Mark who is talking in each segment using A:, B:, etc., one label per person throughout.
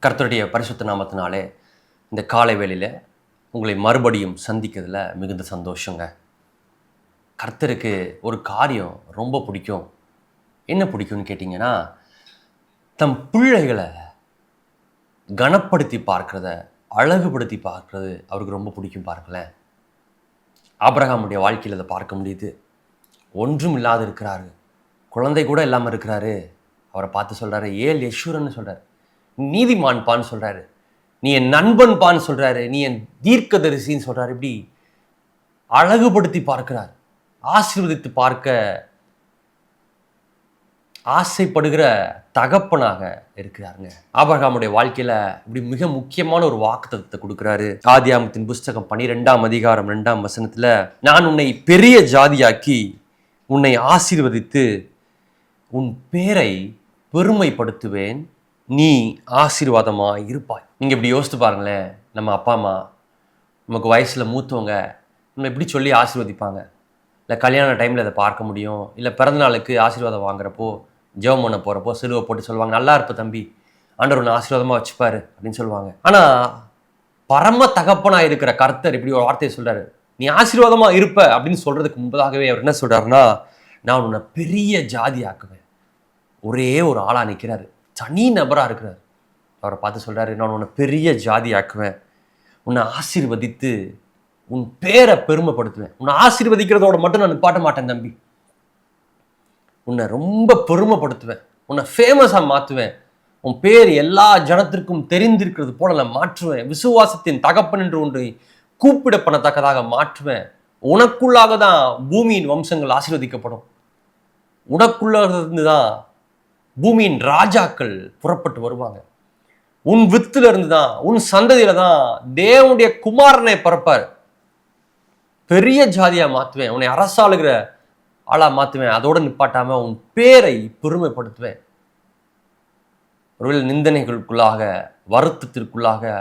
A: கர்த்தருடைய பரிசுத்த நாமத்தினாலே இந்த காலை வேளையில் உங்களை மறுபடியும் சந்திக்கிறதுல மிகுந்த சந்தோஷங்க. கர்த்தருக்கு ஒரு காரியம் ரொம்ப பிடிக்கும். என்ன பிடிக்கும்னு கேட்டிங்கன்னா, தம் பிள்ளைகளை கனப்படுத்தி பார்க்கிறத, அழகுபடுத்தி பார்க்கறது அவருக்கு ரொம்ப பிடிக்கும். பார்க்கலேன், ஆபிரகாமுடைய வாழ்க்கையில் அதை பார்க்க முடியுது. ஒன்றும் இல்லாத இருக்கிறாரு, குழந்தை கூட இல்லாமல் இருக்கிறாரு. அவரை பார்த்து சொல்கிறாரு, ஏல் யெஷூரன்னு சொல்கிறார், நீதிமான்பான்னு சொல்கிறாரு, நீ என் நண்பன்பான்னு சொல்கிறாரு, நீ என் தீர்க்கதரிசின்னு சொல்கிறார். இப்படி அழகுபடுத்தி பார்க்கிறார், ஆசீர்வதித்து பார்க்க ஆசைப்படுகிற தகப்பனாக இருக்கிறாருங்க. ஆபிரகாமுடைய வாழ்க்கையில் இப்படி மிக முக்கியமான ஒரு வாக்குத்தத்தத்தை கொடுக்குறாரு. ஆதியாகமத்தின் புஸ்தகம் 12ஆம் அதிகாரம் 2ஆம் வசனத்தில், நான் உன்னை பெரிய ஜாதியாக்கி உன்னை ஆசீர்வதித்து உன் பேரை பெருமைப்படுத்துவேன், நீ ஆசீர்வாதமாக இருப்பாய். நீங்கள் இப்படி யோசித்து பாருங்களேன், நம்ம அப்பா அம்மா நமக்கு வயசில் மூத்தவங்க நம்ம எப்படி சொல்லி ஆசீர்வதிப்பாங்க? இல்லை கல்யாண டைமில் அதை பார்க்க முடியும், இல்லை பிறந்தநாளுக்கு ஆசீர்வாதம் வாங்குறப்போ, ஜெபம் பண்ண போகிறப்போ சிலுவை போட்டு சொல்லுவாங்க, நல்லா இருப்ப தம்பி, ஆண்டவர் ஒன்று ஆசீர்வாதமாக வச்சுப்பாரு அப்படின்னு சொல்லுவாங்க. ஆனால் பரம தகப்பனாக இருக்கிற கர்த்தர் இப்படி ஒரு வார்த்தையை சொல்கிறாரு, நீ ஆசீர்வாதமாக இருப்ப அப்படின்னு சொல்கிறதுக்கு முன்பதாகவே அவர் என்ன சொல்கிறாருன்னா, நான் உன்னை பெரிய ஜாதி ஆக்குவேன். ஒரே ஒரு ஆளாக நிற்கிறாரு, தனி நபராக இருக்கிறார். அவரை பார்த்து சொல்கிறாரு, நான் உன்னை பெரிய ஜாதி ஆக்குவேன், உன்னை ஆசீர்வதித்து உன் பேரை பெருமைப்படுத்துவேன். உன்னை ஆசீர்வதிக்கிறதோட மட்டும் நான் நிப்பாட்ட மாட்டேன் தம்பி, உன்னை ரொம்ப பெருமைப்படுத்துவேன், உன்னை ஃபேமஸாக மாற்றுவேன், உன் பேர் எல்லா ஜனத்திற்கும் தெரிந்திருக்கிறது போல நான் மாற்றுவேன், விசுவாசத்தின் தகப்பன் என்று ஒன்றை கூப்பிடப்படத்தக்கதாக மாற்றுவேன். உனக்குள்ளாக தான் பூமியின் வம்சங்கள் ஆசீர்வதிக்கப்படும், உனக்குள்ள இருந்து தான் பூமியின் ராஜாக்கள் புறப்பட்டு வருவாங்க, உன் வித்துல இருந்து தான், உன் சந்ததியில தான் தேவனுடைய குமாரனை பிறப்பார். பெரிய ஜாதியா மாற்றுவேன், உன்னை அரசாளுகிற ஆளா மாற்றுவேன். அதோட நிப்பாட்டாம உன் பேரை பெருமைப்படுத்துவேன். ஒருவேளை நிந்தனைகளுக்குள்ளாக, வருத்தத்திற்குள்ளாக,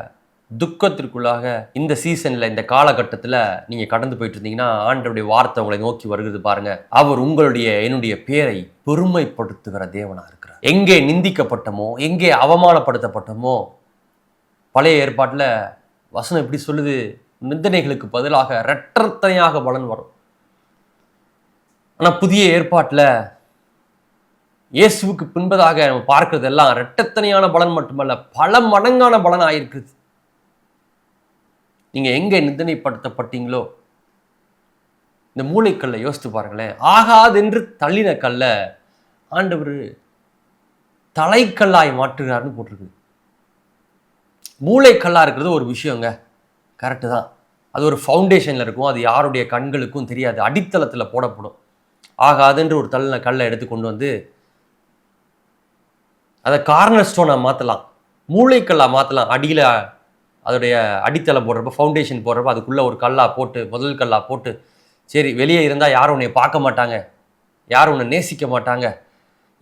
A: துக்கத்திற்குள்ளாக இந்த சீசன்ல, இந்த காலகட்டத்தில் நீங்க கடந்து போயிட்டு இருந்தீங்கன்னா, ஆண்டவருடைய வார்த்தை உங்களை நோக்கி வருகிறது பாருங்க. அவர் உங்களுடைய என்னுடைய பேரை பெருமைப்படுத்துகிற தேவனா இருக்கிறார். எங்கே நிந்திக்கப்பட்டமோ, எங்கே அவமானப்படுத்தப்பட்டமோ, பழைய ஏற்பாட்டில் வசனம் எப்படி சொல்லுது, நிந்தனைகளுக்கு பதிலாக இரட்டத்தனையாக பலன் வரும். ஆனால் புதிய ஏற்பாட்டில் இயேசுவுக்கு பின்பதாக நம்ம பார்க்கறது எல்லாம் இரட்டத்தனையான பலன் மட்டுமல்ல, பல மடங்கான பலன் ஆயிருக்குது. நீங்க எங்க நிந்தனைப்படுத்தப்பட்டீங்களோ, இந்த மூளைக்கல்லை யோசித்து பாருங்களேன். ஆகாது என்று தள்ளின கல்ல ஆண்டவர் தலைக்கல்லாய் மாற்றுகிறார்னு போட்டிருக்கு. மூளைக்கல்லா இருக்கிறது ஒரு விஷயங்க, கரெக்டு தான். அது ஒரு ஃபவுண்டேஷனில் இருக்கும், அது யாருடைய கண்களுக்கும் தெரியாது, அடித்தளத்தில் போடப்படும். ஆகாதுன்ற ஒரு தள்ளின கல்லை எடுத்து கொண்டு வந்து அதை கார்னர் ஸ்டோனாக மாற்றலாம், மூளைக்கல்லாக மாற்றலாம். அடியில் அதோடைய அடித்தளம் போடுறப்ப, ஃபவுண்டேஷன் போடுறப்ப அதுக்குள்ளே ஒரு கல்லாக போட்டு, முதல் கல்லாக போட்டு, சரி வெளியே இருந்தால் யாரும் உன்னை பார்க்க மாட்டாங்க, யாரும் உன்னை நேசிக்க மாட்டாங்க,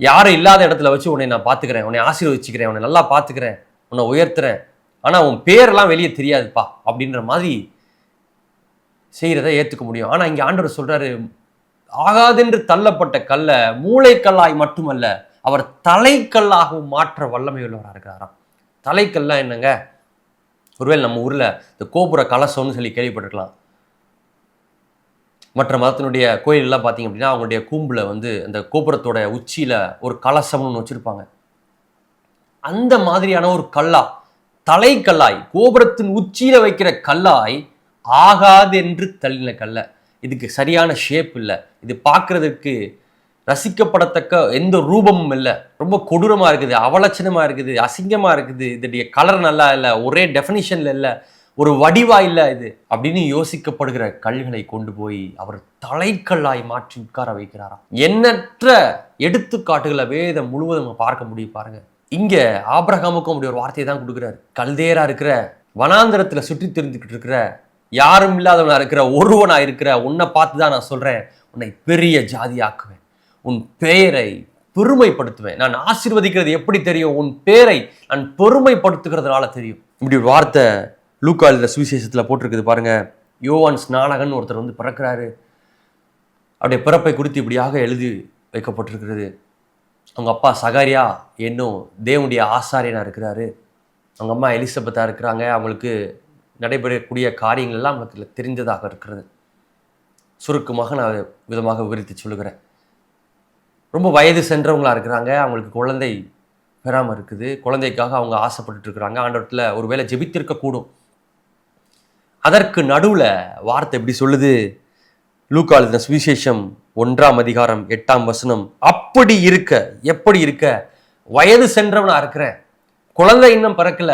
A: யாரும் இல்லாத இடத்துல வச்சு உன்னை நான் பார்த்துக்கிறேன், உன்னை ஆசீர்வதிச்சுக்கிறேன், உன்னை நல்லா பார்த்துக்கிறேன், உன்னை உயர்த்துறேன், ஆனால் உன் பேரெல்லாம் வெளியே தெரியாதுப்பா அப்படின்ற மாதிரி செய்கிறத ஏற்றுக்க முடியும். ஆனால் இங்கே ஆண்டவர் சொல்கிறாரு, ஆகாதென்று தள்ளப்பட்ட கல்லை மூளைக்கல்லாய் மட்டுமல்ல, அவர் தலைக்கல்லாகவும் மாற்ற வல்லமை உள்ளவராக இருக்கிறாராம். தலைக்கல்லாம் என்னங்க? ஒருவேளை நம்ம ஊரில் இந்த கோபுர கலசம்னு சொல்லி கேள்விப்பட்டிருக்கலாம். மற்ற மதத்தினுடைய கோயிலெல்லாம் பார்த்தீங்க அப்படின்னா, அவங்களுடைய கூம்பில் வந்து அந்த கோபுரத்தோட உச்சியில் ஒரு கலசம்னு வச்சுருப்பாங்க. அந்த மாதிரியான ஒரு கல்லா, தலைக்கல்லாய், கோபுரத்தின் உச்சியில் வைக்கிற கல்லாய், ஆகாது என்று தள்ளின கல்லை. இதுக்கு சரியான ஷேப் இல்லை, இது பார்க்குறதுக்கு ரசிக்கப்படத்தக்க எந்த ரூபமும் இல்லை, ரொம்ப கொடூரமாக இருக்குது, அவலட்சணமாக இருக்குது, அசிங்கமாக இருக்குது, இதோடைய கலர் நல்லா இல்லை, ஒரே டெஃபினிஷனில் இல்லை, ஒரு வடிவா இல்லை இது அப்படின்னு யோசிக்கப்படுகிற கல்களை கொண்டு போய் அவர் தலைக்கல்லாய் மாற்றி உட்கார வைக்கிறாராம். எண்ணற்ற எடுத்துக்காட்டுகளை வேதம் முழுவதும் பார்க்க முடியும் பாருங்க. இங்க ஆபிரகாமுக்கும் அப்படி ஒரு வார்த்தையை தான் கொடுக்குறாரு. கல்தேரா இருக்கிற வனாந்தரத்துல சுற்றி தெரிஞ்சுக்கிட்டு இருக்கிற, யாரும் இல்லாதவனா இருக்கிற, ஒருவனா இருக்கிற உன்னை பார்த்து தான் நான் சொல்றேன், உன்னை பெரிய ஜாதியாக்குவேன், உன் பெயரை பெருமைப்படுத்துவேன். நான் ஆசீர்வதிக்கிறது எப்படி தெரியும்? உன் பேரை நான் பெருமைப்படுத்துகிறதுனால தெரியும். இப்படி ஒரு வார்த்தை லூக்கா எழுதின சுவிசேஷத்தில் போட்டிருக்குது பாருங்க. யோவான் ஸ்நானகன் ஒருத்தர் வந்து பிறக்கிறாரு, அவருடைய பிறப்பை குறித்து இப்படியாக எழுதி வைக்கப்பட்டிருக்கிறது. அவங்க அப்பா சகரியா என்னும் தேவனுடைய ஆசாரியனா இருக்கிறாரு. அவங்க அம்மா எலிசபெத்தா இருக்கிறாங்க. அவங்களுக்கு நடைபெறக்கூடிய காரியங்கள் எல்லாம் அவங்களுக்கு தெரிந்ததாக இருக்கிறது. சுருக்கமாக நான் விதமாக விவரித்து சொல்லுகிறேன். ரொம்ப வயது சென்றவங்களா இருக்கிறாங்க. அவங்களுக்கு குழந்தை பெறாமல் இருக்குது. குழந்தைக்காக அவங்க ஆசைப்பட்டுட்டு இருக்கிறாங்க. ஆண்டவரத்தில் ஒருவேளை ஜெபித்திருக்க கூடும். அதற்கு நடுவில் வார்த்தை எப்படி சொல்லுது? லூக்கா எழுதின சுவிசேஷம் 1ஆம் அதிகாரம் 8ஆம் வசனம். அப்படி இருக்க, எப்படி இருக்க, வயது சென்றவனா இருக்கிறேன், குழந்தை இன்னும் பிறக்கல,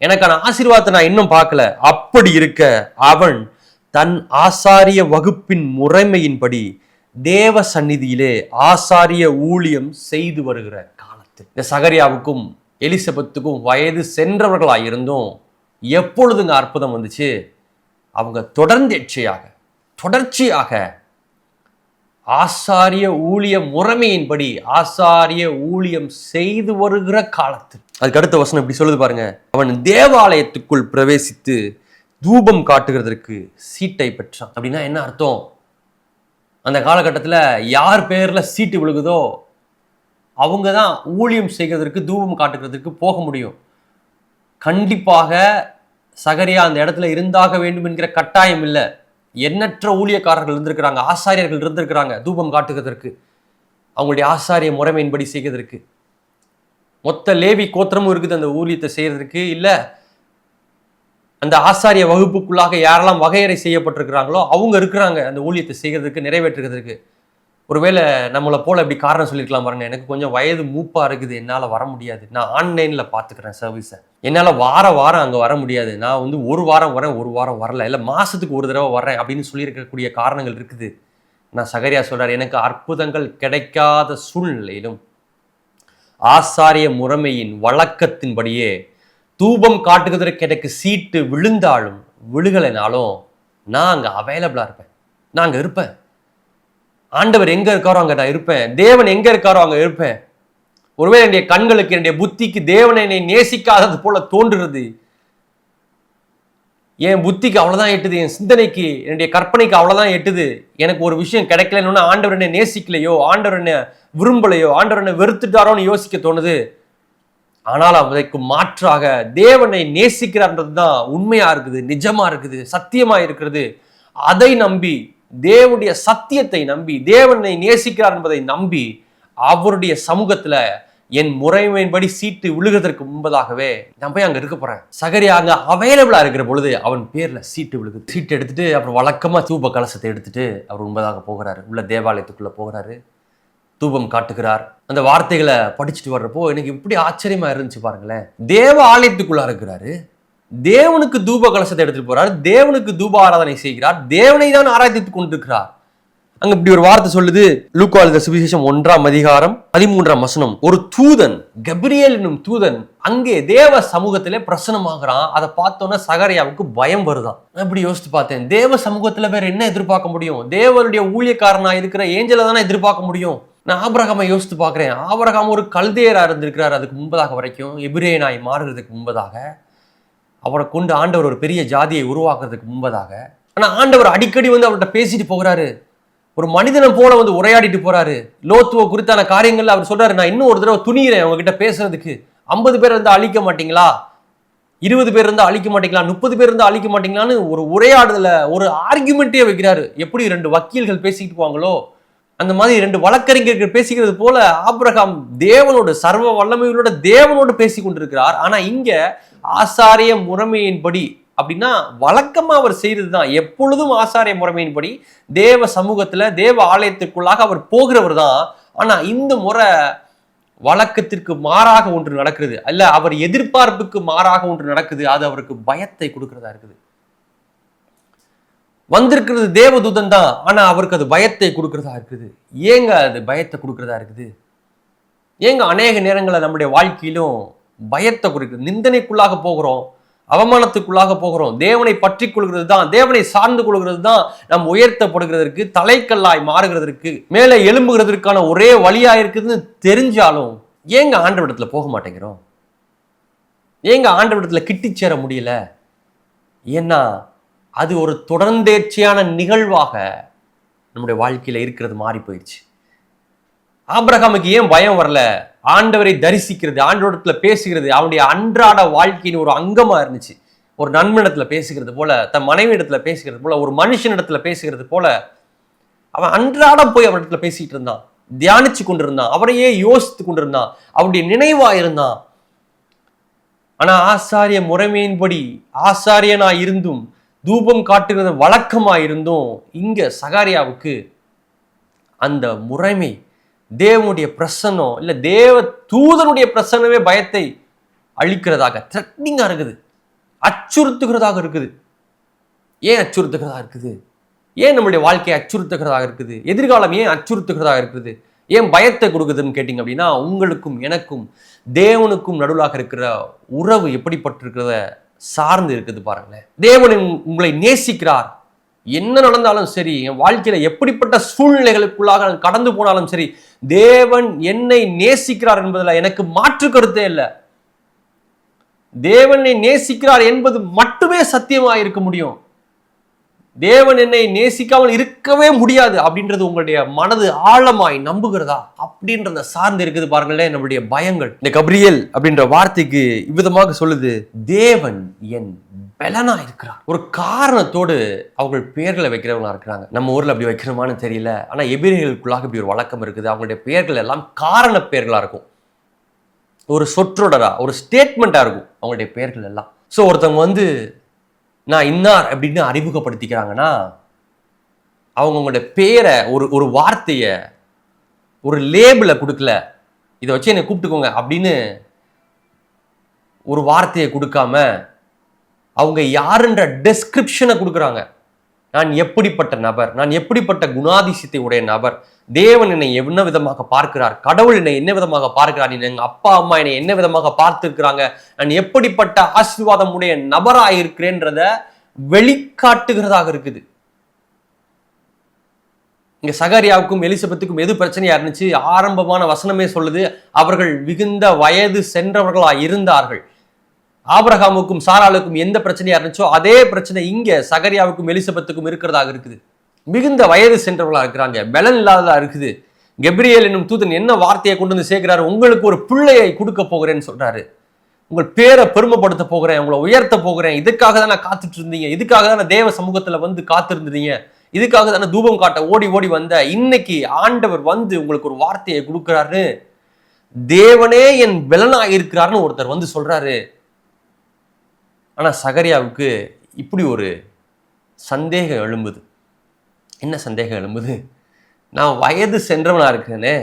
A: எனக்கான ஆசீர்வாதத்தை நான் இன்னும் பார்க்கல. அப்படி இருக்க அவன் தன் ஆசாரிய வகுப்பின் முறைமையின்படி தேவ சந்நிதியிலே ஆசாரிய ஊழியம் செய்து வருகிற காலத்தில், இந்த சகரியாவுக்கும் எலிசபெத்துக்கும் வயது சென்றவர்களாயிருந்தும் எப்பொழுதுங்க அற்புதம் வந்துச்சு? அவங்க தொடர்ச்சியாக ஆசாரிய ஊழிய முறைமையின்படி ஆசாரிய ஊழியம் செய்து வருகிற காலத்தில். அதுக்கு அடுத்த வசனம் இப்படி சொல்லுது பாருங்க. அவன் தேவாலயத்துக்குள் பிரவேசித்து தூபம் காட்டுகிறதற்கு சீட்டை பெற்றான். அப்படின்னா என்ன அர்த்தம்? அந்த காலகட்டத்தில் யார் பேர்ல சீட்டு விழுகுதோ அவங்க தான் ஊழியம் செய்கிறதற்கு, தூபம் காட்டுகிறதுக்கு போக முடியும். கண்டிப்பாக சகரியா அந்த இடத்துல இருந்தாக வேண்டும் என்கிற கட்டாயம் இல்லை. எண்ணற்ற ஊழியக்காரர்கள் இருந்திருக்கிறாங்க, ஆசாரியர்கள் இருந்திருக்கிறாங்க தூபம் காட்டுகிறதற்கு, அவங்களுடைய ஆசாரிய முறைமையின்படி செய்கிறதற்கு. மொத்த லேவி கோத்திரமும் இருக்குது அந்த ஊழியத்தை செய்யறதுக்கு. இல்லை அந்த ஆசாரிய வகுப்புக்குள்ளாக யாரெல்லாம் வகையறை செய்யப்பட்டிருக்கிறாங்களோ அவங்க இருக்கிறாங்க அந்த ஊழியத்தை செய்கிறதுக்கு, நிறைவேற்றுகிறதுக்கு. ஒருவேளை நம்மளை போல இப்படி காரணம் சொல்லியிருக்கலாம் பாருங்க, எனக்கு கொஞ்சம் வயது மூப்பா இருக்குது, என்னால் வர முடியாது, நான் ஆன்லைனில் பார்த்துக்கிறேன் சர்வீஸை, என்னால் வாரம் அங்கே வர முடியாது, நான் வந்து ஒரு வாரம் வரேன், ஒரு வாரம் வரல, இல்லை மாதத்துக்கு ஒரு தடவை வர்றேன் அப்படின்னு சொல்லியிருக்கக்கூடிய காரணங்கள் இருக்குது. நான் சகரியா சொல்கிறார், எனக்கு அற்புதங்கள் கிடைக்காத சூழ்நிலையிலும் ஆசாரிய முறைமையின் வழக்கத்தின்படியே தூபம் காட்டுகிறதற்கு எனக்கு சீட்டு விழுந்தாலும் விழுகலைனாலும் நான் அங்கே அவைலபிளாக இருப்பேன், நான் அங்கே இருப்பேன். ஆண்டவர் எங்க இருக்காரோ அங்க நான் இருப்பேன், தேவன் எங்க இருக்காரோ அங்க இருப்பேன். ஒருவேளை என்னுடைய கண்களுக்கு, என்னுடைய புத்திக்கு தேவனை என்னை நேசிக்காதது போல தோன்றுறது, என் புத்திக்கு அவ்வளவுதான் எட்டுது, என் சிந்தனைக்கு, என்னுடைய கற்பனைக்கு அவ்வளவுதான் எட்டுது, எனக்கு ஒரு விஷயம் கிடைக்கலன்னு ஆண்டவர் என்னை நேசிக்கலையோ, ஆண்டவர் என்ன விரும்பலையோ, ஆண்டவர் என்ன வெறுத்துட்டாரோன்னு யோசிக்க தோணுது. ஆனால் அதற்கு மாற்றாக தேவனை நேசிக்கிறார்ன்றது தான் உண்மையா இருக்குது, நிஜமா இருக்குது, சத்தியமா இருக்கிறது. அதை நம்பி, தேவனுடைய சத்தியத்தை நம்பி, தேவனை நேசிக்கிறார் என்பதை நம்பி அவருடைய சமூகத்துல என் முறைமையின்படி சீட்டு விழுகிறதற்கு முன்பதாகவே நான் போய் அங்க இருக்க போறேன். சகரியா அங்க அவைலபிளா இருக்கிற பொழுது அவன் பேர்ல சீட்டு விழுகுது. சீட்டு எடுத்துட்டு அப்புறம் வழக்கமா தூப கலசத்தை எடுத்துட்டு அவர் முன்பதாக போகிறாரு, உள்ள தேவாலயத்துக்குள்ள போகிறாரு, தூபம் காட்டுகிறார். அந்த வார்த்தைகளை படிச்சுட்டு வர்றப்போ எனக்கு இப்படி ஆச்சரியமா இருந்துச்சு பாருங்களேன். தேவ ஆலயத்துக்குள்ள இருக்கிறாரு, தேவனுக்கு தூப கலசத்தை எடுத்துட்டு போறார், தேவனுக்கு தூப ஆராதனை செய்கிறார், தேவனை தான் ஆராதித்துக் கொண்டிருக்கிறார். அங்க இப்படி ஒரு வார்த்தை சொல்லுது, லூக்கா எழுதின சுவிசேஷம் 1ஆம் அதிகாரம் 13ஆம் வசனம். ஒரு தூதன், கபிரியேல் என்னும் தூதன் அங்கே தேவ சமூகத்திலே பிரசன்னமாகறான். அதை பார்த்தோன்னா சகரியாவுக்கு பயம் வருதான். நான் இப்படி யோசித்து பார்த்தேன், தேவ சமூகத்துல வேற என்ன எதிர்பார்க்க முடியும்? தேவனுடைய ஊழியக்காரனா இருக்கிற ஏஞ்சலை தானே எதிர்பார்க்க முடியும். நான் ஆபிரகாமை யோசித்து பார்க்கிறேன். ஆபிரகாம் ஒரு கல்தேயரா இருந்திருக்கிறார் அதுக்கு முன்பதாக வரைக்கும், எபிரேயனாய் மாறுறதுக்கு முன்பதாக, அவரை கொண்டு ஆண்டவர் ஒரு பெரிய ஜாதியை உருவாக்குறதுக்கு முன்பதாக. ஆனா ஆண்டவர் அடிக்கடி வந்து அவர்கிட்ட பேசிட்டு போகிறாரு, ஒரு மனிதனை போல வந்து உரையாடிட்டு போறாரு. லோத்துவ குறித்தான காரியங்கள்ல அவர் சொல்றாரு, நான் இன்னும் ஒரு தடவை துணிகிறேன் உங்ககிட்ட பேசுறதுக்கு. 50 பேர் இருந்தா அழிக்க மாட்டீங்களா, 20 பேர் இருந்தா அழிக்க மாட்டீங்களா, 30 பேர் இருந்தா அழிக்க மாட்டீங்களான்னு ஒரு உரையாடுதல ஒரு ஆர்குமெண்ட்டே வைக்கிறாரு. எப்படி 2 வக்கீல்கள் பேசிக்கிட்டு போவாங்களோ அந்த மாதிரி 2 வழக்கறிஞர்கள் பேசிக்கிறது போல ஆபிரகாம் தேவனோடு, சர்வ வல்லமையோட தேவனோடு பேசி கொண்டிருக்கிறார். ஆனா இங்க ஆசாரிய முறைமையின்படி, அப்படின்னா வழக்கமா அவர் செய்யறதுதான், எப்பொழுதும் ஆசாரிய முறைமையின்படி தேவ சமூகத்துல தேவ ஆலயத்திற்குள்ளாக அவர் போகிறவர் தான். ஆனா இந்த முறை வழக்கத்திற்கு மாறாக ஒன்று நடக்கிறது, அல்ல அவர் எதிர்பார்ப்புக்கு மாறாக ஒன்று நடக்குது. அது அவருக்கு பயத்தை கொடுக்கிறதா இருக்குது. வந்திருக்கிறது தேவதூதன் தான், ஆனா அவருக்கு அது பயத்தை கொடுக்கிறதா இருக்குது. ஏங்க அது பயத்தை கொடுக்கிறதா இருக்குது? ஏங்க அநேக நேரங்களில் நம்முடைய வாழ்க்கையிலும் பயத்தை கொடுக்குது? நிந்தனைக்குள்ளாக போகிறோம், அவமானத்துக்குள்ளாக போகிறோம். தேவனை பற்றி கொள்கிறது தான், தேவனை சார்ந்து கொள்கிறது தான் நம் உயர்த்தப்படுகிறதற்கு, தலைக்கல்லாய் மாறுகிறதற்கு, மேலே எழும்புகிறதற்கான ஒரே வழியா இருக்குதுன்னு தெரிஞ்சாலும் ஏங்க ஆண்டவரிடத்துல போக மாட்டேங்கிறோம்? ஏங்க ஆண்டவரிடத்துல கிட்டி சேர முடியல? ஏன்னா அது ஒரு தொடர்ந்தேர்ச்சியான நிகழ்வாக நம்முடைய வாழ்க்கையில இருக்கிறது மாறி போயிடுச்சு. ஆபிரகாமுக்கு ஏன் பயம் வரல? ஆண்டவரை தரிசிக்கிறது, ஆண்டவரிடத்துல பேசுகிறது அவனுடைய அன்றாட வாழ்க்கையின் ஒரு அங்கமா இருந்துச்சு. ஒரு நண்பனிடத்துல பேசுகிறது போல, தன் மனைவி இடத்துல பேசுகிறது போல, ஒரு மனுஷனிடத்துல பேசுகிறது போல அவன் அன்றாடம் போய் அவரிடத்துல பேசிட்டு இருந்தான், தியானிச்சு கொண்டிருந்தான், அவரையே யோசித்து கொண்டிருந்தான், அவருடைய நினைவா இருந்தான். ஆனா ஆசாரிய முறைமையின்படி ஆசாரியனா இருந்தும் தூபம் காட்டுகிறது வழக்கமா இருந்தும் இங்க சகாரியாவுக்கு அந்த முறைமை, தேவனுடைய பிரசன்னம் இல்ல தேவ தூதனுடைய பிரசன்னமே பயத்தை அழிக்கிறதாக, த்ரெட்னிங்கா இருக்குது, அச்சுறுத்துகிறதாக இருக்குது. ஏன் அச்சுறுத்துகிறதா இருக்குது? ஏன் நம்மளுடைய வாழ்க்கையை அச்சுறுத்துகிறதாக இருக்குது? எதிர்காலம் ஏன் அச்சுறுத்துகிறதாக இருக்குது? ஏன் பயத்தை கொடுக்குதுன்னு கேட்டீங்க அப்படின்னா, உங்களுக்கும் எனக்கும் தேவனுக்கும் நடுவுலாக இருக்கிற உறவு எப்படிப்பட்டிருக்கிறத சார்ந்து இருக்குது பாருங்களேன். தேவன் உங்களை நேசிக்கிறார். என்ன நடந்தாலும் சரி, என் வாழ்க்கையில எப்படிப்பட்ட சூழ்நிலைகளுக்குள்ளாக நான் கடந்து போனாலும் சரி, தேவன் என்னை நேசிக்கிறார் என்பதில் எனக்கு மாற்று கருத்தே இல்லை. தேவனை நேசிக்கிறார் என்பது மட்டுமே சத்தியமா இருக்க முடியும். தேவன் என்னை நேசிக்காமல் இருக்கவே முடியாது அப்படின்றது உங்களுடைய மனது ஆழமாய் நம்புகிறதா அப்படின்றத சார்ந்து இருக்குது பாருங்களேன் நம்மளுடைய பயங்கள். இந்த கப்ரியேல் அப்படின்ற வார்த்தைக்கு இவ்விதமாக சொல்லுது, தேவன் என் பலனா இருக்கிறார். ஒரு காரணத்தோடு அவர்கள் பெயர்களை வைக்கிறவங்களா இருக்கிறாங்க. நம்ம ஊர்ல அப்படி வைக்கிறோமான்னு தெரியல, ஆனா எபிரேயர்களுக்குள்ளாக இப்படி ஒரு வழக்கம் இருக்குது. அவங்களுடைய பெயர்கள் எல்லாம் காரண பெயர்களா இருக்கும், ஒரு சொற்றொடரா, ஒரு ஸ்டேட்மெண்டா இருக்கும் அவங்களுடைய பெயர்கள் எல்லாம். ஸோ ஒருத்தவங்க நான் இன்னார் அப்படின்னு அறிமுகப்படுத்திக்கிறாங்கன்னா, அவங்களுடைய பேரை ஒரு வார்த்தையை, ஒரு லேபிளை கொடுக்கல, இதை வச்சு என்னை கூப்பிட்டுக்கோங்க அப்படின்னு ஒரு வார்த்தையை கொடுக்காம அவங்க யாருன்ற டெஸ்கிரிப்ஷனை கொடுக்குறாங்க. நான் எப்படிப்பட்ட நபர், நான் எப்படிப்பட்ட குணாதிசயத்தை உடைய நபர், தேவன் என்னை என்ன விதமாக பார்க்கிறார், கடவுள் என்னை என்ன விதமாக பார்க்கிறார், எங்க அப்பா அம்மா என்னை என்ன விதமாக பார்த்துருக்கிறாங்க, நான் எப்படிப்பட்ட ஆசீர்வாதம் உடைய நபராக இருக்கிறேன்றத வெளிக்காட்டுகிறதாக இருக்குது. இங்க சகரியாவுக்கும் எலிசபெத்துக்கும் எது பிரச்சனையா இருந்துச்சு? ஆரம்பமான வசனமே சொல்லுது, அவர்கள் மிகுந்த வயது சென்றவர்களா இருந்தார்கள். ஆபிரகாமுக்கும் சாராளுக்கும் எந்த பிரச்சனையா இருந்துச்சோ அதே பிரச்சனை இங்க சகரியாவுக்கும் எலிசபெத்துக்கும் இருக்கிறதாக இருக்குது. மிகுந்த வயது சென்றவர்களா இருக்கிறாங்க, பலன் இல்லாததா இருக்குது. கெப்ரியேல் என்னும் தூதன் என்ன வார்த்தையை கொண்டு வந்து சேர்க்கிறாரு? உங்களுக்கு ஒரு பிள்ளையை கொடுக்க போகிறேன்னு சொல்றாரு. உங்கள் பேரை பெருமைப்படுத்த போகிறேன், உங்களை உயர்த்த போகிறேன். இதுக்காக தானே காத்துட்டு இருந்தீங்க, இதுக்காக தானே தேவ சமூகத்துல காத்திருந்தீங்க, இதுக்காக தானே தூபம் காட்ட ஓடி ஓடி வந்த. இன்னைக்கு ஆண்டவர் உங்களுக்கு ஒரு வார்த்தையை கொடுக்கிறாரு. தேவனே என் பலனா இருக்கிறாருன்னு ஒருத்தர் சொல்றாரு. ஆனா சகரியாவுக்கு இப்படி ஒரு சந்தேகம் எழும்புது. என்ன சந்தேகம் எழும்புது? நான் வயது சென்றவனா இருக்கிறேனே,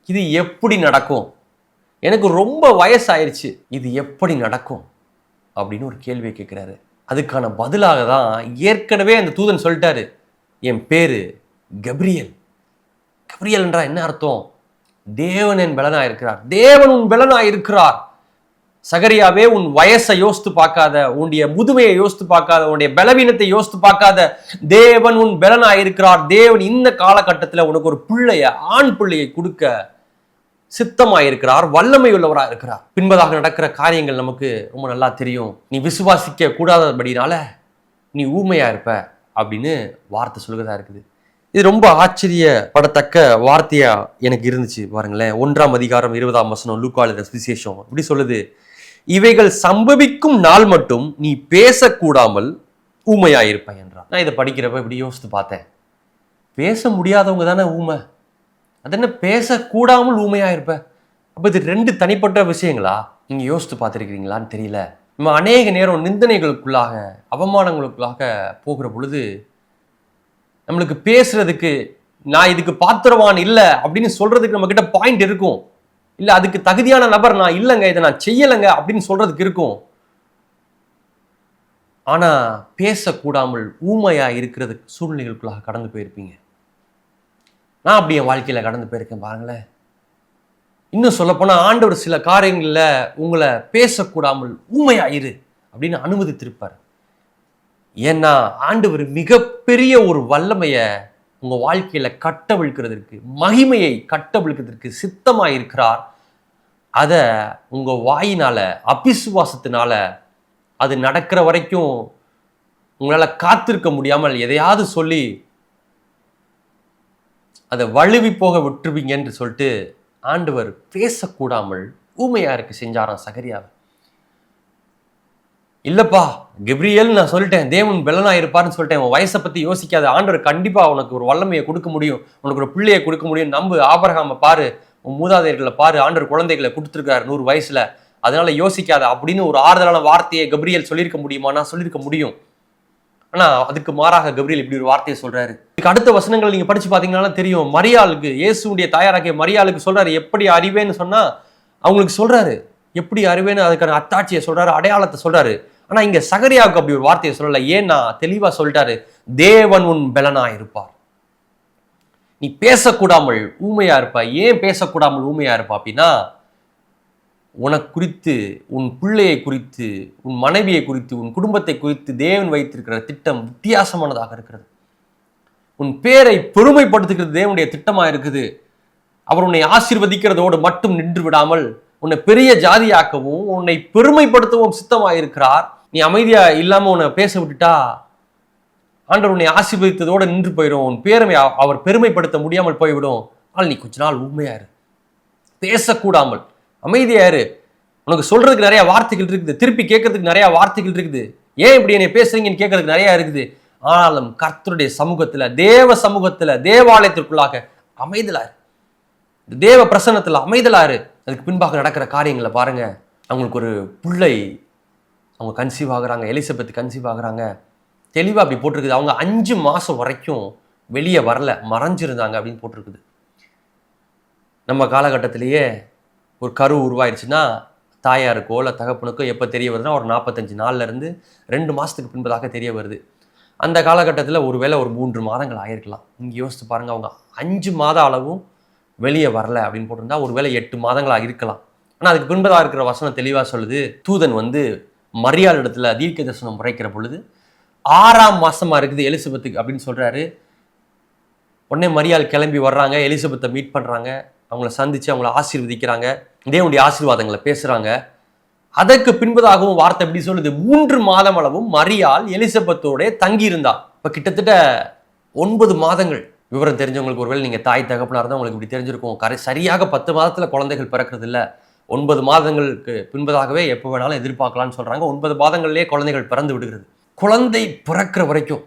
A: இது எப்படி நடக்கும்? எனக்கு ரொம்ப வயசாயிருச்சு, இது எப்படி நடக்கும் அப்படின்னு ஒரு கேள்வியை கேட்கிறாரு. அதுக்கான பதிலாக தான் ஏற்கனவே அந்த தூதன் சொல்லிட்டாரு, என் பேரு கப்ரியேல். கப்ரியேல் என்றா என்ன அர்த்தம்? தேவன் என் பலனா இருக்கிறார், தேவன் உன் பலனா இருக்கிறார். சகரியாவே, உன் வயசை யோசித்து பார்க்காத, உன்னுடைய முதுமையை யோசித்து பார்க்காத, உன்னுடைய பலவீனத்தை யோசித்து பார்க்காத, தேவன் உன் பலனா இருக்கிறார். தேவன் இந்த காலகட்டத்தில் உனக்கு ஒரு பிள்ளைய, ஆண் பிள்ளையை கொடுக்க சித்தமாயிருக்கிறார், வல்லமை உள்ளவராக இருக்கிறார். பின்பதாக நடக்கிற காரியங்கள் நமக்கு ரொம்ப நல்லா தெரியும். நீ விசுவாசிக்க கூடாதபடினால நீ ஊமையா இருப்ப அப்படின்னு வார்த்தை சொல்லுகிறதா இருக்குது. இது ரொம்ப ஆச்சரியப்படத்தக்க வார்த்தையா எனக்கு இருந்துச்சு பாருங்களேன். 1ஆம் அதிகாரம் 20ஆம் வசனம், லூக்கா எழுதின சுவிசேஷம் இப்படி சொல்லுது, இவைகள் சம்பவிக்கும் நாள் மட்டும் நீ பேசக்கூடாமல் ஊமையாயிருப்பாய் என்றார். நான் இதை படிக்கிறப்ப இப்படி யோசித்து பார்த்தேன், பேச முடியாதவங்க தானே ஊமை, அது என்ன பேசக்கூடாமல் ஊமையாயிருப்ப? அப்போ இது ரெண்டு தனிப்பட்ட விஷயங்களா? நீங்க யோசித்து பார்த்துருக்கிறீங்களான்னு தெரியல. நம்ம அநேக நேரம் நிந்தனைகளுக்குள்ளாக, அவமானங்களுக்குள்ளாக போகிற பொழுது நம்மளுக்கு பேசுறதுக்கு, நான் இதுக்கு பாத்திரவான் இல்லை அப்படின்னு சொல்றதுக்கு நம்ம கிட்ட பாயிண்ட் இருக்கும், இல்ல அதுக்கு தகுதியான நபர் நான் இல்லைங்க, இதை நான் செய்யலைங்க அப்படின்னு சொல்றதுக்கு இருக்கும். ஆனா பேசக்கூடாமல் ஊமையா இருக்கிறது சூழ்நிலைகளுக்குள்ளாக கடந்து போயிருப்பீங்க. நான் அப்படி என் வாழ்க்கையில கடந்து போயிருக்கேன் பாருங்களேன். இன்னும் சொல்ல போனா ஆண்டவர் சில காரியங்கள்ல உங்களை பேசக்கூடாமல் ஊமையாயிரு அப்படின்னு அனுமதித்திருப்பார். ஏன்னா ஆண்டவர் மிகப்பெரிய ஒரு வல்லமைய உங்க வாழ்க்கையில கட்டவிழ்க்கிறதுக்கு, மகிமையை கட்டவிழ்க்கிறதுக்கு சித்தமா இருக்கிறார். அத உங்க வாயினால, அபிசுவாசத்தினால அது நடக்கிற வரைக்கும் உங்களால காத்திருக்க முடியாமல் எதையாவது சொல்லி அதை வழுவி போக விட்டுருவீங்கன்னு சொல்லிட்டு ஆண்டவர் பேசக்கூடாமல் ஊமையாருக்கு செஞ்சாராம் சகரியாவை. இல்லப்பா கெப்ரியல், நான் சொல்லிட்டேன் தேவன் பெலனா இருப்பாருன்னு சொல்லிட்டேன், உன் வயசை பத்தி யோசிக்காத, ஆண்டவர் கண்டிப்பா உனக்கு ஒரு வல்லமையை கொடுக்க முடியும், உனக்கு ஒரு பிள்ளையை கொடுக்க முடியும், நம்பு, ஆபிரகாமை பாரு, உன் மூதாதையர்களை பாரு, ஆண்டவர் குழந்தைகளை கொடுத்துருக்காரு 100 வயசுல, அதனால யோசிக்காத அப்படின்னு ஒரு ஆறுதலான வார்த்தையை கெப்ரியல் சொல்லியிருக்க முடியுமா? நான் சொல்லியிருக்க முடியும். ஆனா அதுக்கு மாறாக கெப்ரியல் இப்படி ஒரு வார்த்தையை சொல்றாரு. இதுக்கு அடுத்த வசனங்கள் நீங்க படிச்சு பாத்தீங்கன்னா தெரியும். மரியாளுக்கு, இயேசுடைய தாயாராகிய மரியாளுக்கு சொல்றாரு எப்படி அறிவேன்னு சொன்னா அவங்களுக்கு சொல்றாரு, எப்படி அறிவேன்னு அதுக்கான அத்தாட்சியை சொல்றாரு, அடையாளத்தை சொல்றாரு. ஆனா இங்க சகரியாவுக்கு அப்படி ஒரு வார்த்தையை சொல்லல. ஏன்னா தெளிவா சொல்லிட்டாரு, தேவன் உன் பெலனா இருப்பார். நீ பேசக்கூடாமல் ஊமையா இருப்ப. ஏன் பேசக்கூடாமல் ஊமையா இருப்ப அப்படின்னா, உனக்கு குறித்து, உன் பிள்ளையை குறித்து, உன் மனைவியை குறித்து, உன் குடும்பத்தை குறித்து தேவன் வைத்திருக்கிற திட்டம் வித்தியாசமானதாக இருக்கிறது. உன் பேரை பெருமைப்படுத்துகிறது தேவனுடைய திட்டமா இருக்குது. அவர் உன்னை ஆசீர்வதிக்கிறதோடு மட்டும் நின்று விடாமல் உன்னை பெரிய ஜாதியாக்கவும் உன்னை பெருமைப்படுத்தவும் சித்தமாயிருக்கிறார். நீ அமைதியா இல்லாம உன்னை பேச விட்டுட்டா ஆண்டவர் உன்னை ஆசீர்வதித்ததோடு நின்று போயிடும். உன் பேரை அவர் பெருமைப்படுத்த முடியாமல் போய்விடும். ஆனால் நீ கொஞ்ச நாள் உண்மையாரு, பேசக்கூடாமல் அமைதியாரு. உனக்கு சொல்றதுக்கு நிறைய வார்த்தைகள் இருக்குது, திருப்பி கேட்கறதுக்கு நிறைய வார்த்தைகள் இருக்குது. ஏன் இப்படி என்னை பேசுறீங்கன்னு கேட்கறதுக்கு நிறைய இருக்குது. ஆனாலும் கர்த்தருடைய சமூகத்துல, தேவ சமூகத்துல, தேவாலயத்திற்குள்ளாக அமைதலாரு, தேவ பிரசன்னத்துல அமைதலாரு. அதுக்கு பின்பாக நடக்கிற காரியங்களை பாருங்க. அவங்களுக்கு ஒரு பிள்ளை, அவங்க கன்சீவ் ஆகுறாங்க, எலிசபெத் கன்சீவ் ஆகுறாங்க. தெளிவா அப்படி போட்டிருக்குது. அவங்க 5 மாசம் வரைக்கும் வெளியே வரல, மறைஞ்சிருந்தாங்க அப்படின்னு போட்டிருக்குது. நம்ம காலகட்டத்திலேயே ஒரு கரு உருவாயிருச்சுன்னா தாயாருக்கோ இல்லை தகப்பனுக்கோ எப்போ தெரிய வருதுன்னா ஒரு 45 நாள்ல இருந்து 2 மாசத்துக்கு பின்பதாக தெரிய வருது. அந்த காலகட்டத்தில் ஒருவேளை ஒரு 3 மாதங்கள் ஆயிருக்கலாம். இங்கே யோசித்து பாருங்க, அவங்க 5 மாத அளவும் வெளியே வரல அப்படின்னு போட்டிருந்தா ஒருவேளை 8 மாதங்களாக இருக்கலாம். ஆனால் அதுக்கு பின்பதாக இருக்கிற வசனம் தெளிவாக சொல்லுது, தூதன் வந்து மரியாள் இடத்துல தீர்க்க தரிசனம் உரைக்கிற பொழுது 6ஆம் மாசமா இருக்குது எலிசபெத்துக்கு அப்படின்னு சொல்றாரு. உடனே மரியாள் கிளம்பி வர்றாங்க, எலிசபெத்தை மீட் பண்றாங்க, அவங்கள சந்திச்சு அவங்கள ஆசீர்வதிக்கிறாங்க, தேவனுடைய ஆசீர்வாதங்களை பேசுறாங்க. அதற்கு பின்பதாகவும் வார்த்தை எப்படி சொல்லுது, 3 மாதம் அளவும் மரியாள் எலிசபெத்தோட தங்கி இருந்தா. இப்ப கிட்டத்தட்ட 9 மாதங்கள். விவரம் தெரிஞ்சவங்களுக்கு ஒருவேளை நீங்க தாய் தகப்பனா இருந்தா உங்களுக்கு இப்படி தெரிஞ்சிருக்கும். சரியாக 10 மாதத்துல குழந்தைகள் பிறக்கிறது இல்ல, 9 மாதங்களுக்கு பின்பதாகவே எப்போ வேணாலும் எதிர்பார்க்கலாம்னு சொல்றாங்க. 9 மாதங்கள்லேயே குழந்தைகள் பிறந்து விடுகிறது. குழந்தை பிறக்கிற வரைக்கும்,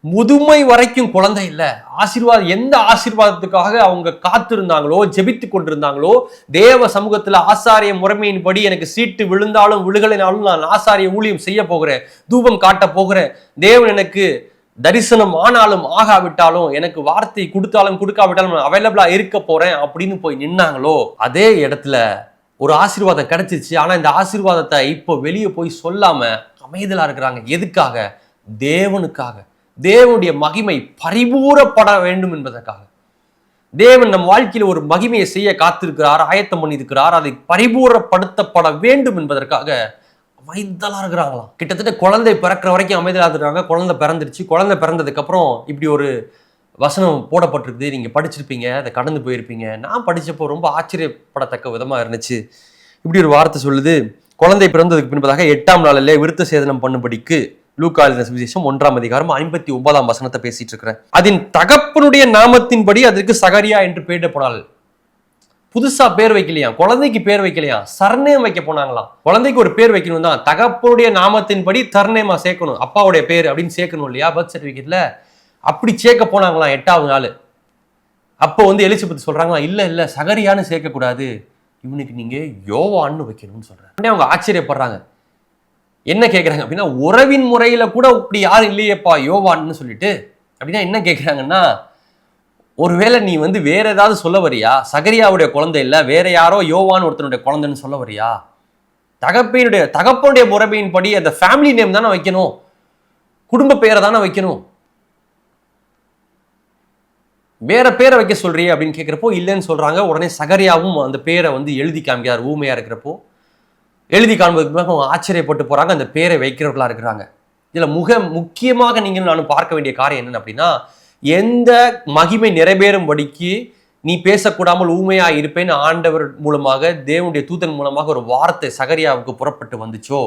A: முதுமை வரைக்கும் குழந்தை இல்லை. ஆசீர்வாதம், எந்த ஆசீர்வாதத்துக்காக அவங்க காத்திருந்தாங்களோ, ஜெபித்து கொண்டிருந்தாங்களோ, தேவ சமூகத்துல ஆசாரிய முறைமையின்படி எனக்கு சீட்டு விழுந்தாலும் விழுகலைனாலும் நான் ஆசாரிய ஊழியம் செய்ய போகிறேன், தூபம் காட்ட போகிறேன், தேவன் எனக்கு தரிசனம் ஆனாலும் ஆகாவிட்டாலும், எனக்கு வார்த்தை கொடுத்தாலும் கொடுக்காவிட்டாலும் நான் அவைலபிளா இருக்க போறேன் அப்படின்னு போய் நின்னாங்களோ, அதே இடத்துல ஒரு ஆசீர்வாதம் கிடைச்சிச்சு. ஆனா இந்த ஆசீர்வாதத்தை இப்போ வெளியே போய் சொல்லாம அமைதலா இருக்கிறாங்க. எதுக்காக? தேவனுக்காக. தேவனுடைய மகிமை பரிபூரப்பட வேண்டும் என்பதற்காக. தேவன் நம் வாழ்க்கையில ஒரு மகிமையை செய்ய காத்திருக்கிறார், ஆயத்தம் பண்ணியிருக்கிறார். அதை பரிபூரப்படுத்தப்பட வேண்டும் என்பதற்காக அமைதலா இருக்கிறாங்களாம். கிட்டத்தட்ட குழந்தை பிறக்கிற வரைக்கும் அமைதலா இருக்கிறாங்க. குழந்தை பிறந்துருச்சு. குழந்தை பிறந்ததுக்கு அப்புறம் இப்படி ஒரு வசனம் போடப்பட்டிருக்குது. நீங்க படிச்சிருப்பீங்க, அதை கடந்து போயிருப்பீங்க. நான் படிச்சப்போ ரொம்ப ஆச்சரியப்படத்தக்க விதமா இருந்துச்சு. இப்படி ஒரு வார்த்தை சொல்லுது, குழந்தை பிறந்ததுக்கு பின்பதாக 8ஆம் நாளிலே விருத்த சேதனம் பண்ணும்படிக்கு, லூக்கா எழுதின சுவிசேஷம் 1ஆம் அதிகாரம் 59ஆம் வசனத்தை பேசிட்டு இருக்கிறேன். அதன் தகப்பனுடைய நாமத்தின்படி அதற்கு சகரியா என்று பெயரிடப்படால். புதுசா பேர் வைக்கலையா, குழந்தைக்கு பேர் வைக்கலையா, சர்நேம் வைக்க போனாங்களாம். குழந்தைக்கு ஒரு பேர் வைக்கணும் தான், தகப்பனுடைய நாமத்தின்படி சர்நேமா சேர்க்கணும், அப்பாவுடைய பேர் அப்படின்னு சேர்க்கணும் இல்லையா பர்த் சர்டிபிகேட்ல. அப்படி சேர்க்க போனாங்களாம் 8ஆவது நாள். அப்போ வந்து எலிசபெத் சொல்றாங்களா, இல்ல இல்ல சகரியான்னு சேர்க்கக்கூடாது, இவனுக்கு நீங்க யோவான்னு வைக்கணும்னு சொல்றாங்க. அவங்க ஆச்சரியப்படுறாங்க. என்ன கேட்குறாங்க அப்படின்னா, உறவின் முறையில கூட இப்படி யாரும் இல்லையேப்பா யோவான்னு சொல்லிட்டு. அப்படின்னா என்ன கேட்குறாங்கன்னா, ஒருவேளை நீ வந்து வேற ஏதாவது சொல்ல வரியா, சகரியாவுடைய குழந்தை இல்லை வேற யாரோ யோவான் ஒருத்தனுடைய குழந்தைன்னு சொல்ல வரியா? தகப்பனுடைய முறைமையின் படி அந்த ஃபேமிலி நேம் தானே வைக்கணும், குடும்ப பெயரை தானே வைக்கணும், வேற பேரை வைக்க சொல்றியே அப்படின்னு கேட்கிறப்போ இல்லைன்னு சொல்றாங்க. உடனே சகரியாவும் அந்த பேரை வந்து எழுதி காமிக்கிறார். ஊமையா இருக்கிறப்போ எழுதி காண்பதுக்கு ஆச்சரியப்பட்டு போறாங்க. அந்த பேரை வைக்கிறவர்களா இருக்கிறாங்க. இதுல முக்கியமாக நீங்கள் நானும் பார்க்க வேண்டிய காரியம் என்னன்னு அப்படின்னா, எந்த மகிமை நிறைவேறும்படிக்கு நீ பேசக்கூடாமல் ஊமையா இருப்பேன்னு ஆண்டவர் மூலமாக, தேவனுடைய தூதன் மூலமாக ஒரு வார்த்தை சகரியாவுக்கு புறப்பட்டு வந்துச்சோ,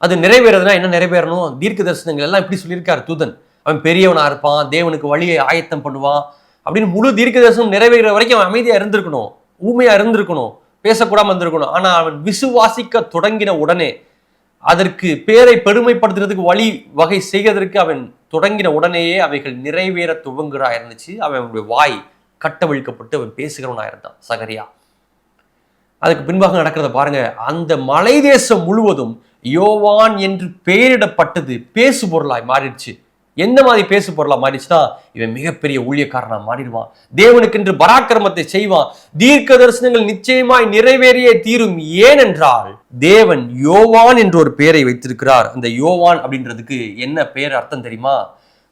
A: அது நிறைவேறதுன்னா என்ன நிறைவேறணும்? தீர்க்க தரிசனங்கள் எல்லாம் இப்படி சொல்லியிருக்காரு தூதன். அவன் பெரியவனா இருப்பான், தேவனுக்கு வழியை ஆயத்தம் பண்ணுவான் அப்படின்னு முழு தீர்க்க தரிசனம் நிறைவேற வரைக்கும் அவன் அமைதியா இருந்திருக்கணும், ஊமையா இருந்திருக்கணும், பேசக்கூடாம இருந்திருக்கணும். ஆனா அவன் விசுவாசிக்க தொடங்கின உடனே, அதற்கு பேரை பெருமைப்படுத்துறதுக்கு வழி வகை செய்வதற்கு அவன் தொடங்கின உடனேயே அவைகள் நிறைவேற துவங்குறா இருந்துச்சு. அவனுடைய வாய் கட்டவிழ்க்கப்பட்டு அவன் பேசுகிறவனா இருந்தான் சகரியா. அதுக்கு பின்பாக நடக்கிறத பாருங்க. அந்த மலை தேசம் முழுவதும் யோவான் என்று பெயரிடப்பட்டது பேசு பொருளாய் மாறிடுச்சு. எந்த மாதிரி பேசு பொருளா மாறிடுச்சுன்னா, இவன் மிகப்பெரிய ஊழியக்காரனா மாறிடுவான், தேவனுக்கென்று பராக்கிரமத்தை செய்வான், தீர்க்க தரிசனங்கள் நிச்சயமாய் நிறைவேறியே தீரும். ஏனென்றால் தேவன் யோவான் என்று ஒரு பெயரை வைத்திருக்கிறார். அந்த யோவான் அப்படின்றதுக்கு என்ன பெயர் அர்த்தம் தெரியுமா?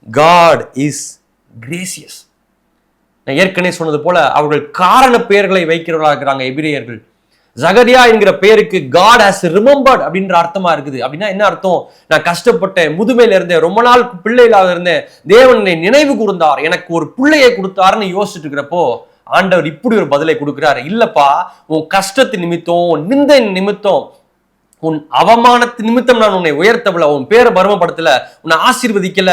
A: God is gracious. நான் ஏற்கனவே சொன்னது போல அவர்கள் காரண பெயர்களை வைக்கிறவர்களாக இருக்கிறாங்க எபிரேயர்கள். சகரியா என்கிற பெயருக்கு God has remembered அப்படின்ற அர்த்தமா இருக்குது. அப்படின்னா என்ன அர்த்தம்? நான் கஷ்டப்பட்டேன், முதுமையில இருந்தேன், ரொம்ப நாள் பிள்ளை இல்லாத இருந்தேன், தேவனை நினைவு கூர்ந்தார், எனக்கு ஒரு பிள்ளையை கொடுத்தாருன்னு யோசிச்சுட்டு இருக்கிறப்போ ஆண்டவர் இப்படி ஒரு பதிலை கொடுக்கிறாரு. இல்லப்பா, உன் கஷ்டத்து நிமித்தம், உன் நிந்தை நிமித்தம், உன் அவமானத்து நிமித்தம் நான் உன்னை உயர்த்தவில்லை, உன் பேரை பருமப்படுத்தல, உன்னை ஆசீர்வதிக்கல.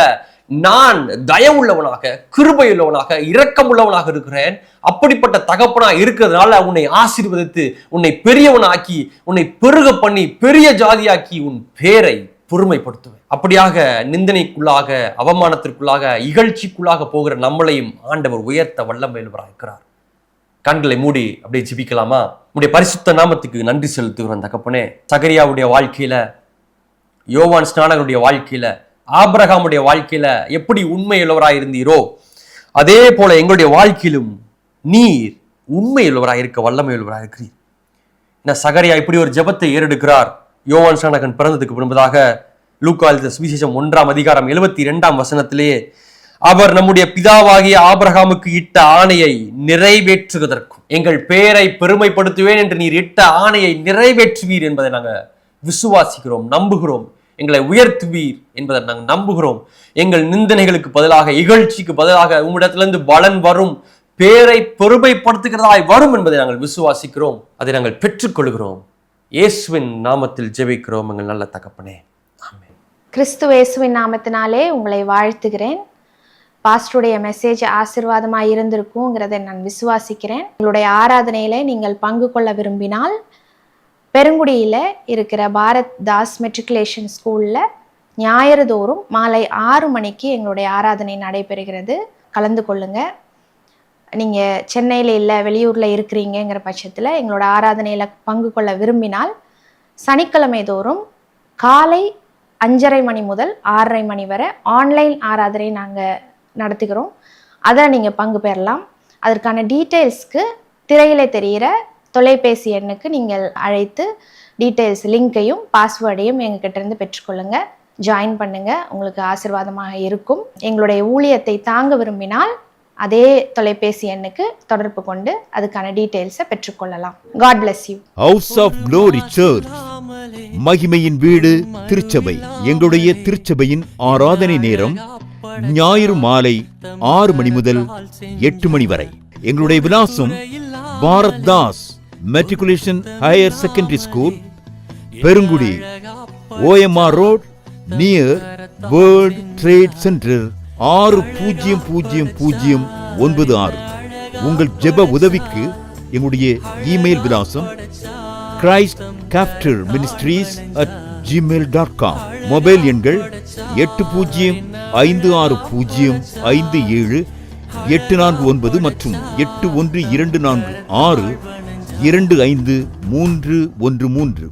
A: நான் தயவுள்ளவனாக, கிருபையுள்ளவனாக, இரக்கமுள்ளவனாக இருக்கிறேன். அப்படிப்பட்ட தகப்பனா இருக்கிறதுனால உன்னை ஆசீர்வதித்து, உன்னை பெரியவனாக்கி, உன்னை பெருக பண்ணி, பெரிய ஜாதியாக்கி, உன் பேரை பெருமைப்படுத்துவேன். அப்படியாக நிந்தனைக்குள்ளாக, அவமானத்திற்குள்ளாக, இகழ்ச்சிக்குள்ளாக போகிற நம்மளையும் ஆண்டவர் உயர்த்த வல்லமையுள்ளவராக இருக்கிறார். கண்களை மூடி அப்படியே ஜெபிக்கலாமா? உடைய பரிசுத்த நாமத்துக்கு நன்றி செலுத்துகிறோம் தகப்பனே. சகரியாவுடைய வாழ்க்கையில, யோவான் ஸ்நானகருடைய வாழ்க்கையில, ஆபிரகாமுடைய வாழ்க்கையில எப்படி உண்மையுள்ளவராய் இருந்தீரோ அதே போல எங்களுடைய வாழ்க்கையிலும் நீர் உண்மையுள்ளவராய் இருக்க வல்லமையுள்ளவராய் இருக்கிறீர். சகரியா இப்படி ஒரு ஜெபத்தை ஏறெடுக்கிறார். யோவான் ஸ்நானகன் பிறந்ததுக்கு முன்பதாக லூக்கா எழுதின சுவிசேஷம் 1:72 அவர் நம்முடைய பிதாவாகிய ஆபிரகாமுக்கு இட்ட ஆணையை நிறைவேற்றுவதற்கும், எங்கள் பெயரை பெருமைப்படுத்துவேன் என்று நீர் இட்ட ஆணையை நிறைவேற்றுவீர் என்பதை நாங்கள் விசுவாசிக்கிறோம், நம்புகிறோம். எங்களை உயர்த்துவீர் என்பதை நாங்கள் நம்புகிறோம். எங்கள் நிந்தனைகளுக்கு பதிலாக, இகழ்ச்சிக்கு பதிலாக உம்மிடத்திலிருந்து பலன் வரும், பேரை பெருமைப்படுத்துகிறதாய் வரும் என்பதை நாங்கள் விசுவாசிக்கிறோம். அதை நாங்கள் பெற்றுக்கொள்கிறோம். இயேசுவின் நாமத்தில் ஜெபிக்கிறோம் எங்கள் நல்ல தகப்பனே, ஆமென்.
B: கிறிஸ்து இயேசுவின் நாமத்தினாலே உங்களை வாழ்த்துகிறேன். பாஸ்டருடைய மெசேஜ் ஆசீர்வாதமாக இருந்திருக்குங்கிறதை நான் விசுவாசிக்கிறேன். உங்களுடைய ஆராதனையில நீங்கள் பங்கு கொள்ள விரும்பினால் பெருங்குடியில் இருக்கிற பாரத் தாஸ் மெட்ரிகுலேஷன் ஸ்கூலில் ஞாயிறு தோறும் மாலை 6 மணிக்கு எங்களுடைய ஆராதனை நடைபெறுகிறது. கலந்து கொள்ளுங்க. நீங்கள் சென்னையில் இல்லை, வெளியூரில் இருக்கிறீங்கிற பட்சத்தில் எங்களோட ஆராதனையில் பங்கு கொள்ள விரும்பினால் சனிக்கிழமை தோறும் காலை 5:30 மணி முதல் 6:30 மணி வரை ஆன்லைன் ஆராதனை நாங்கள் நடத்துகிறோம். அதில் நீங்கள் பங்கு பெறலாம். அதற்கான டீட்டெயில்ஸ்க்கு திரையிலே தெரிகிற தொலைபேசி எண்ணுக்கு நீங்கள் அழைத்து டீட்டெயில்ஸ், லிங்கையும் பாஸ்வேர்டையும் எங்ககிட்ட இருந்து பெற்றுக்கொள்ளுங்க. ஜாயின் பண்ணுங்க, உங்களுக்கு ஆசீர்வாதமாக இருக்கும். எங்களுடைய ஊழியத்தை தாங்க விரும்பினால் அதே தொலைபேசி எண்ணுக்கு தொடர்பு கொண்டு அதுக்கான டீட்டெயில்ஸை பெற்றுக்கொள்ளலாம். God bless you.
C: House of Glory Church, மகிமையின் வீடு, திருச்சபை. எங்களுடைய திருச்சபையின் ஆராதனை நேரம் ஞாயிறு மாலை 6 மணி முதல் 8 மணி வரை. எங்களுடைய விலாசம் Bharat Das matriculation higher secondary school, Perungudi, OMR road, near world trade centre, 600096. உங்கள் ஜெப உதவிக்கு எங்களுடைய இமெயில் விலாசம் christcapterministries@gmail.com. மொபைல் எண்கள் 8056575849 மற்றும் 8124625313.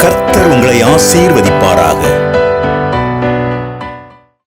D: கர்த்தர் உங்களை ஆசீர்வதிப்பாராக.